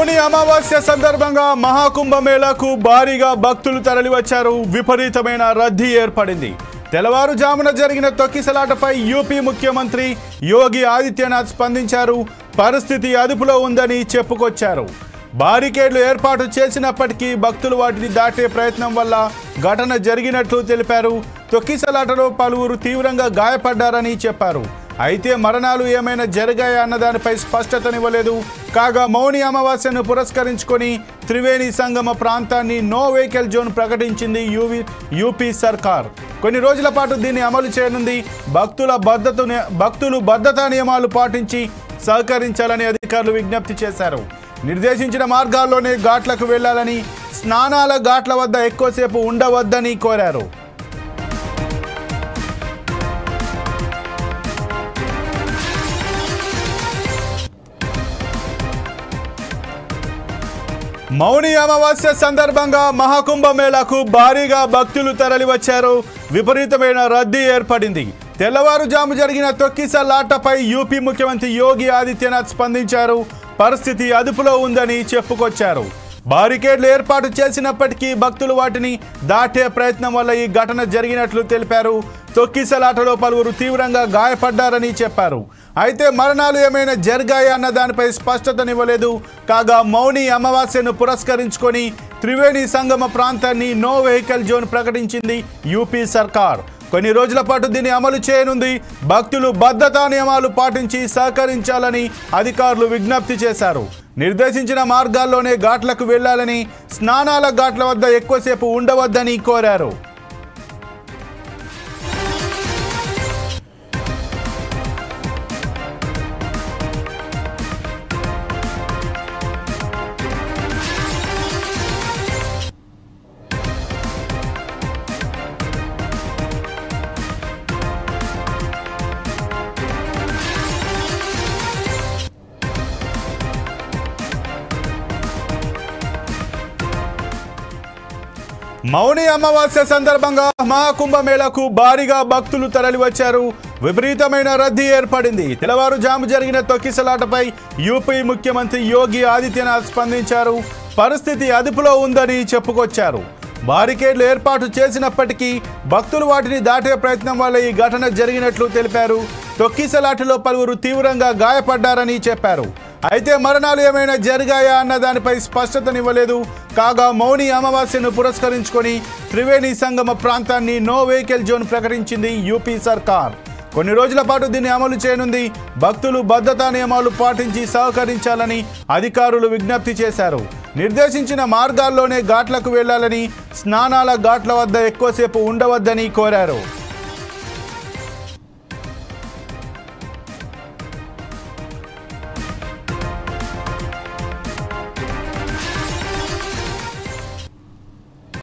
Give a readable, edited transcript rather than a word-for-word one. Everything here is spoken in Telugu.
మౌని అమావాస్య సందర్భంగా మహాకుంభమేళాకు భారీగా భక్తులు తరలివచ్చారు. విపరీతమైన రద్దీ ఏర్పడింది. తెల్లవారుజామున జరిగిన తొక్కిసలాటపై యూపీ ముఖ్యమంత్రి యోగి ఆదిత్యనాథ్ స్పందించారు. పరిస్థితి అదుపులో ఉందని చెప్పుకొచ్చారు. బారికేడ్లు ఏర్పాటు చేసినప్పటికీ భక్తులు వాటిని దాటే ప్రయత్నం వల్ల ఘటన జరిగినట్లు తెలిపారు. తొక్కిసలాటలో పలువురు తీవ్రంగా గాయపడ్డారని చెప్పారు. అయితే మరణాలు ఏమైనా జరిగాయా అన్న దానిపై స్పష్టతనివ్వలేదు. కాగా మౌని అమావాస్యను పురస్కరించుకొని త్రివేణి సంగమ ప్రాంతాన్ని నో వెహికల్ జోన్ ప్రకటించింది యూపీ సర్కార్. కొన్ని రోజుల పాటు దీన్ని అమలు చేయనుంది. భక్తులు భద్రతా నియమాలు పాటించి సహకరించాలని అధికారులు విజ్ఞప్తి చేశారు. నిర్దేశించిన మార్గాల్లోనే ఘాట్లకు వెళ్లాలని, స్నానాల ఘాట్ల వద్ద ఎక్కువసేపు ఉండవద్దని కోరారు. మౌని అమావాస్య సందర్భంగా మహాకుంభమేళాకు భారీగా భక్తులు తరలివచ్చారు. విపరీతమైన రద్దీ ఏర్పడింది. తెల్లవారుజాము జరిగిన తొక్కిసలాటపై యూపీ ముఖ్యమంత్రి యోగి ఆదిత్యనాథ్ స్పందించారు. పరిస్థితి అదుపులో ఉందని చెప్పుకొచ్చారు. బారికేడ్లు ఏర్పాటు చేసినప్పటికీ భక్తులు వాటిని దాటే ప్రయత్నం వల్ల ఈ ఘటన జరిగినట్లు తెలిపారు. తొక్కిసలాటలో పలువురు తీవ్రంగా గాయపడ్డారని చెప్పారు. అయితే మరణాలు ఏమైనా జరిగాయా అన్న దానిపై స్పష్టతనివ్వలేదు. కాగా మౌని అమావాస్యను పురస్కరించుకొని త్రివేణి సంగమ ప్రాంతాన్ని నో వెహికల్ జోన్ ప్రకటించింది యూపీ సర్కార్. కొన్ని రోజుల పాటు దీన్ని అమలు చేయనుంది. భక్తులు భద్రతా నియమాలు పాటించి సహకరించాలని అధికారులు విజ్ఞప్తి చేశారు. నిర్దేశించిన మార్గాల్లోనే ఘాట్లకు వెళ్లాలని, స్నానాల ఘాట్ల వద్ద ఎక్కువసేపు ఉండవద్దని కోరారు. మౌని అమావాస్య సందర్భంగా మహాకుంభమేళాకు భారీగా భక్తులు తరలివచ్చారు. విపరీతమైన రద్దీ ఏర్పడింది. తెల్లవారుజాము జరిగిన తొక్కిసలాటపై యూపీ ముఖ్యమంత్రి యోగి ఆదిత్యనాథ్ స్పందించారు. పరిస్థితి అదుపులో ఉందని చెప్పుకొచ్చారు. బారికేడ్లు ఏర్పాటు చేసినప్పటికీ భక్తులు వాటిని దాటే ప్రయత్నం వల్ల ఈ ఘటన జరిగినట్లు తెలిపారు. తొక్కిసలాటలో పలువురు తీవ్రంగా గాయపడ్డారని చెప్పారు. అయితే మరణాలు ఏమైనా జరిగాయా అన్న దానిపై స్పష్టతనివ్వలేదు. కాగా మౌని అమావాస్యను పురస్కరించుకొని త్రివేణి సంగమ ప్రాంతాన్ని నో వెహికల్ జోన్ ప్రకటించింది యూపీ సర్కార్. కొన్ని రోజుల పాటు దీన్ని అమలు చేయనుంది. భక్తులు భద్రతా నియమాలు పాటించి సహకరించాలని అధికారులు విజ్ఞప్తి చేశారు. నిర్దేశించిన మార్గాల్లోనే ఘాట్లకు వెళ్లాలని, స్నానాల ఘాట్ల వద్ద ఎక్కువసేపు ఉండవద్దని కోరారు.